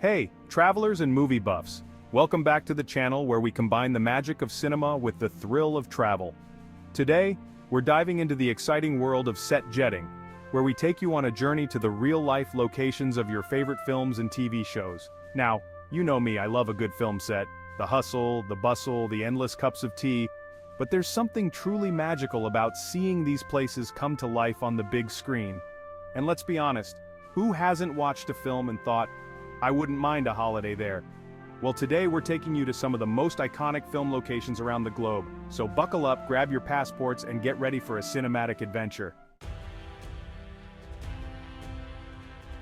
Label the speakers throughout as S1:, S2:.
S1: Hey, travelers and movie buffs. Welcome back to the channel where we combine the magic of cinema with the thrill of travel. Today, we're diving into the exciting world of set jetting, where we take you on a journey to the real-life locations of your favorite films and TV shows. Now, you know me, I love a good film set, the hustle, the bustle, the endless cups of tea, but there's something truly magical about seeing these places come to life on the big screen. And let's be honest, who hasn't watched a film and thought, I wouldn't mind a holiday there? Well, today we're taking you to some of the most iconic film locations around the globe, so buckle up, grab your passports, and get ready for a cinematic adventure.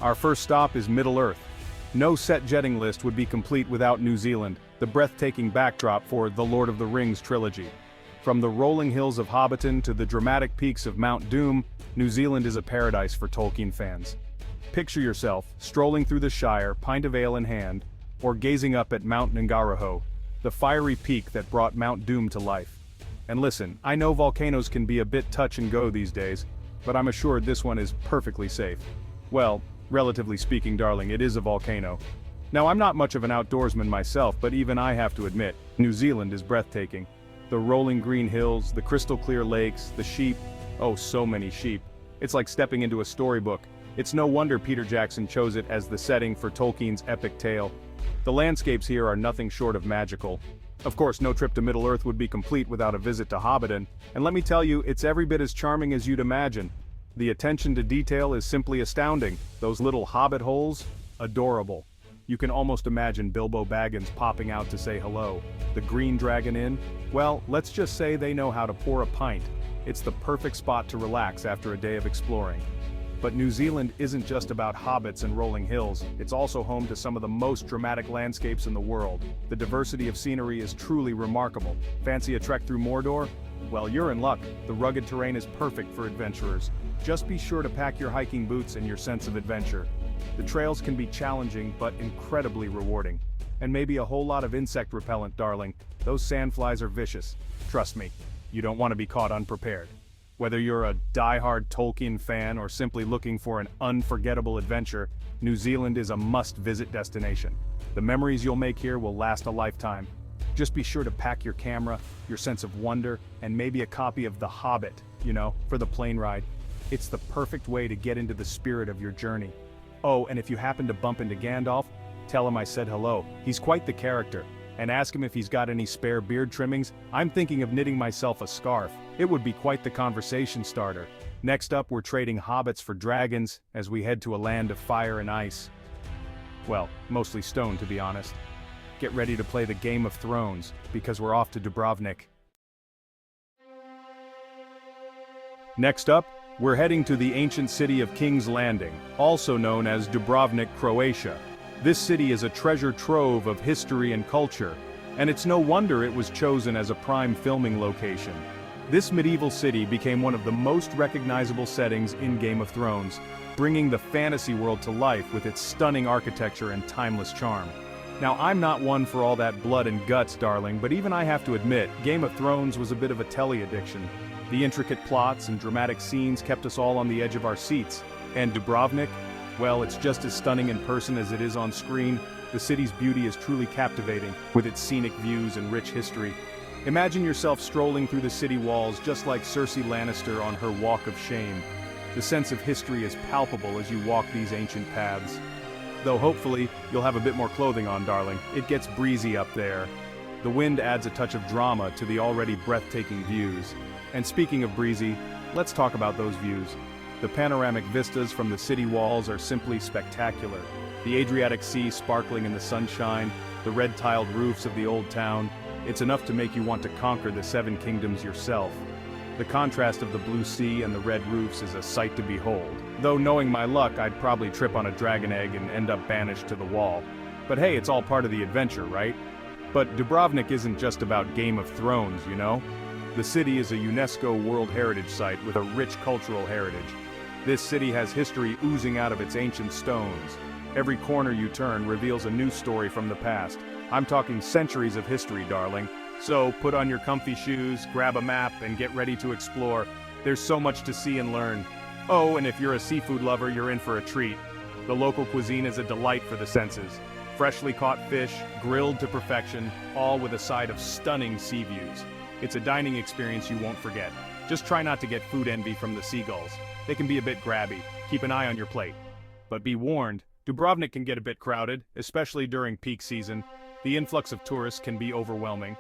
S1: Our first stop is Middle-earth. No set jetting list would be complete without New Zealand, the breathtaking backdrop for The Lord of the Rings trilogy. From the rolling hills of Hobbiton to the dramatic peaks of Mount Doom, New Zealand is a paradise for Tolkien fans. Picture yourself, strolling through the Shire, pint of ale in hand, or gazing up at Mount Ngauruhoe, the fiery peak that brought Mount Doom to life. And listen, I know volcanoes can be a bit touch and go these days, but I'm assured this one is perfectly safe. Well, relatively speaking, darling, it is a volcano. Now, I'm not much of an outdoorsman myself, but even I have to admit, New Zealand is breathtaking. The rolling green hills, the crystal clear lakes, the sheep, oh so many sheep. It's like stepping into a storybook. It's no wonder Peter Jackson chose it as the setting for Tolkien's epic tale. The landscapes here are nothing short of magical. Of course, no trip to Middle-earth would be complete without a visit to Hobbiton, and let me tell you, it's every bit as charming as you'd imagine. The attention to detail is simply astounding. Those little hobbit holes, adorable. You can almost imagine Bilbo Baggins popping out to say hello. The Green Dragon Inn, well, let's just say they know how to pour a pint. It's the perfect spot to relax after a day of exploring. But New Zealand isn't just about hobbits and rolling hills, it's also home to some of the most dramatic landscapes in the world. The diversity of scenery is truly remarkable. Fancy a trek through Mordor? Well, you're in luck. The rugged terrain is perfect for adventurers. Just be sure to pack your hiking boots and your sense of adventure. The trails can be challenging but incredibly rewarding. And maybe a whole lot of insect repellent, darling. Those sandflies are vicious. Trust me, you don't want to be caught unprepared. Whether you're a die-hard Tolkien fan or simply looking for an unforgettable adventure, New Zealand is a must-visit destination. The memories you'll make here will last a lifetime. Just be sure to pack your camera, your sense of wonder, and maybe a copy of The Hobbit, for the plane ride. It's the perfect way to get into the spirit of your journey. Oh, and if you happen to bump into Gandalf, tell him I said hello. He's quite the character. And ask him if he's got any spare beard trimmings. I'm thinking of knitting myself a scarf. It would be quite the conversation starter. Next up, we're trading hobbits for dragons as we head to a land of fire and ice. Well, mostly stone, to be honest. Get ready to play the Game of Thrones, because we're off to Dubrovnik. Next up, we're heading to the ancient city of King's Landing, also known as Dubrovnik, Croatia. This city is a treasure trove of history and culture, and it's no wonder it was chosen as a prime filming location. This medieval city became one of the most recognizable settings in Game of Thrones, bringing the fantasy world to life with its stunning architecture and timeless charm. Now, I'm not one for all that blood and guts, darling, but even I have to admit, Game of Thrones was a bit of a telly addiction. The intricate plots and dramatic scenes kept us all on the edge of our seats, and Dubrovnik, well, it's just as stunning in person as it is on screen. The city's beauty is truly captivating, with its scenic views and rich history. Imagine yourself strolling through the city walls just like Cersei Lannister on her Walk of Shame. The sense of history is palpable as you walk these ancient paths. Though hopefully, you'll have a bit more clothing on, darling. It gets breezy up there. The wind adds a touch of drama to the already breathtaking views. And speaking of breezy, let's talk about those views. The panoramic vistas from the city walls are simply spectacular. The Adriatic Sea sparkling in the sunshine, the red-tiled roofs of the old town, it's enough to make you want to conquer the Seven Kingdoms yourself. The contrast of the blue sea and the red roofs is a sight to behold. Though knowing my luck, I'd probably trip on a dragon egg and end up banished to the wall. But hey, it's all part of the adventure, right? But Dubrovnik isn't just about Game of Thrones, The city is a UNESCO World Heritage Site with a rich cultural heritage. This city has history oozing out of its ancient stones. Every corner you turn reveals a new story from the past. I'm talking centuries of history, darling. So put on your comfy shoes, grab a map, and get ready to explore. There's so much to see and learn. Oh, and if you're a seafood lover, you're in for a treat. The local cuisine is a delight for the senses. Freshly caught fish, grilled to perfection, all with a side of stunning sea views. It's a dining experience you won't forget. Just try not to get food envy from the seagulls. They can be a bit grabby. Keep an eye on your plate. But be warned, Dubrovnik can get a bit crowded, especially during peak season. The influx of tourists can be overwhelming.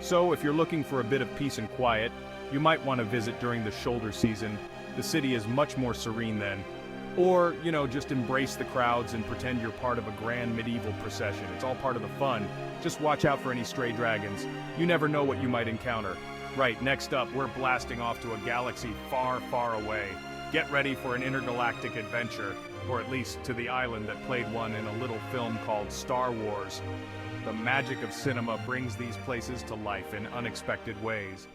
S1: So if you're looking for a bit of peace and quiet, you might want to visit during the shoulder season. The city is much more serene then. Or, just embrace the crowds and pretend you're part of a grand medieval procession. It's all part of the fun. Just watch out for any stray dragons. You never know what you might encounter. Right, next up, we're blasting off to a galaxy far, far away. Get ready for an intergalactic adventure, or at least to the island that played one in a little film called Star Wars. The magic of cinema brings these places to life in unexpected ways.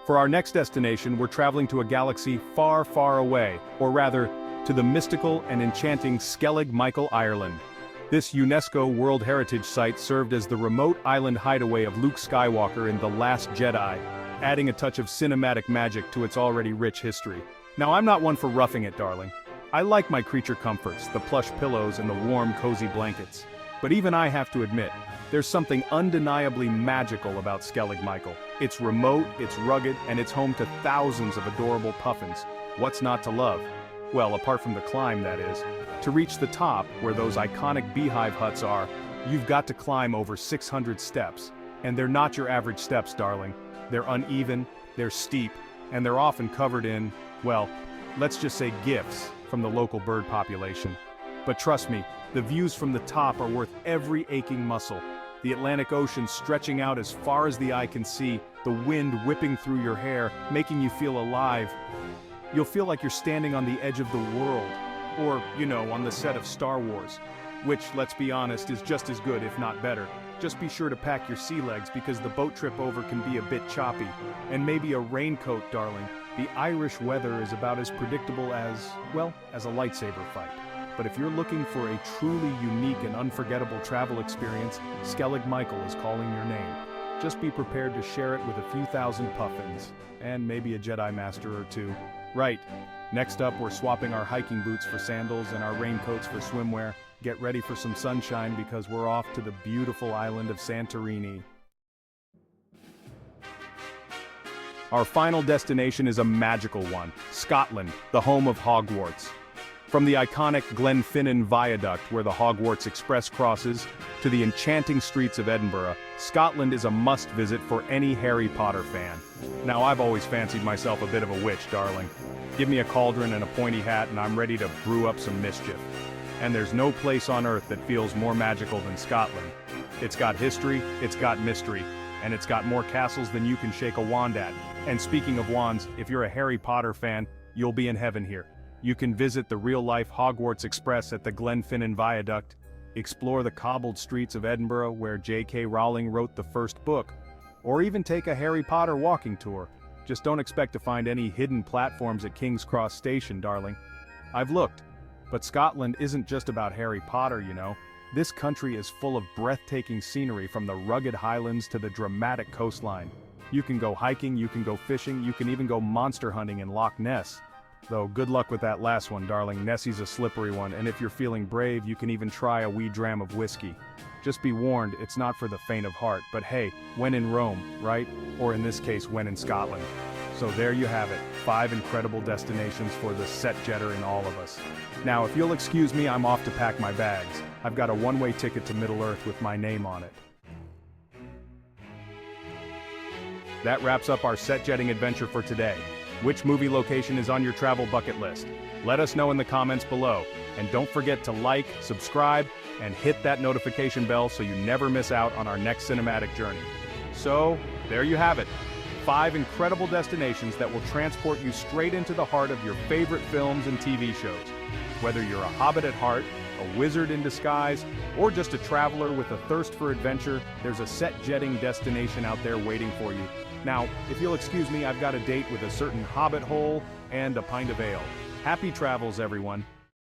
S1: For our next destination, we're traveling to a galaxy far, far away, or rather, to the mystical and enchanting Skellig Michael, Ireland. This UNESCO World Heritage Site served as the remote island hideaway of Luke Skywalker in The Last Jedi, adding a touch of cinematic magic to its already rich history. Now, I'm not one for roughing it, darling. I like my creature comforts, the plush pillows and the warm, cozy blankets. But even I have to admit, there's something undeniably magical about Skellig Michael. It's remote, it's rugged, and it's home to thousands of adorable puffins. What's not to love? Well, apart from the climb, that is. To reach the top, where those iconic beehive huts are, you've got to climb over 600 steps. And they're not your average steps, darling. They're uneven, they're steep, and they're often covered in, well, let's just say gifts from the local bird population. But trust me, the views from the top are worth every aching muscle. The Atlantic Ocean stretching out as far as the eye can see, the wind whipping through your hair, making you feel alive. You'll feel like you're standing on the edge of the world, or, on the set of Star Wars, which, let's be honest, is just as good, if not better. Just be sure to pack your sea legs because the boat trip over can be a bit choppy. And maybe a raincoat, darling. The Irish weather is about as predictable as a lightsaber fight. But if you're looking for a truly unique and unforgettable travel experience, Skellig Michael is calling your name. Just be prepared to share it with a few thousand puffins, and maybe a Jedi Master or two. Right, next up we're swapping our hiking boots for sandals and our raincoats for swimwear. Get ready for some sunshine because we're off to the beautiful island of Santorini. Our final destination is a magical one, Scotland, the home of Hogwarts. From the iconic Glenfinnan Viaduct where the Hogwarts Express crosses, to the enchanting streets of Edinburgh, Scotland is a must-visit for any Harry Potter fan. Now, I've always fancied myself a bit of a witch, darling. Give me a cauldron and a pointy hat and I'm ready to brew up some mischief. And there's no place on earth that feels more magical than Scotland. It's got history, it's got mystery, and it's got more castles than you can shake a wand at. And speaking of wands, if you're a Harry Potter fan, you'll be in heaven here. You can visit the real-life Hogwarts Express at the Glenfinnan Viaduct, explore the cobbled streets of Edinburgh where J.K. Rowling wrote the first book, or even take a Harry Potter walking tour. Just don't expect to find any hidden platforms at King's Cross Station, darling. I've looked, but Scotland isn't just about Harry Potter, This country is full of breathtaking scenery from the rugged highlands to the dramatic coastline. You can go hiking, you can go fishing, you can even go monster hunting in Loch Ness. Though good luck with that last one, darling. Nessie's a slippery one, and if you're feeling brave, you can even try a wee dram of whiskey. Just be warned, it's not for the faint of heart, but hey, when in Rome, right? Or in this case, when in Scotland. So there you have it, 5 incredible destinations for the set-jetter in all of us. Now, if you'll excuse me, I'm off to pack my bags. I've got a one-way ticket to Middle-earth with my name on it. That wraps up our set-jetting adventure for today. Which movie location is on your travel bucket list? Let us know in the comments below. And don't forget to like, subscribe, and hit that notification bell so you never miss out on our next cinematic journey. So, there you have it. 5 incredible destinations that will transport you straight into the heart of your favorite films and TV shows. Whether you're a hobbit at heart, a wizard in disguise, or just a traveler with a thirst for adventure, there's a set-jetting destination out there waiting for you. Now, if you'll excuse me, I've got a date with a certain hobbit hole and a pint of ale. Happy travels, everyone.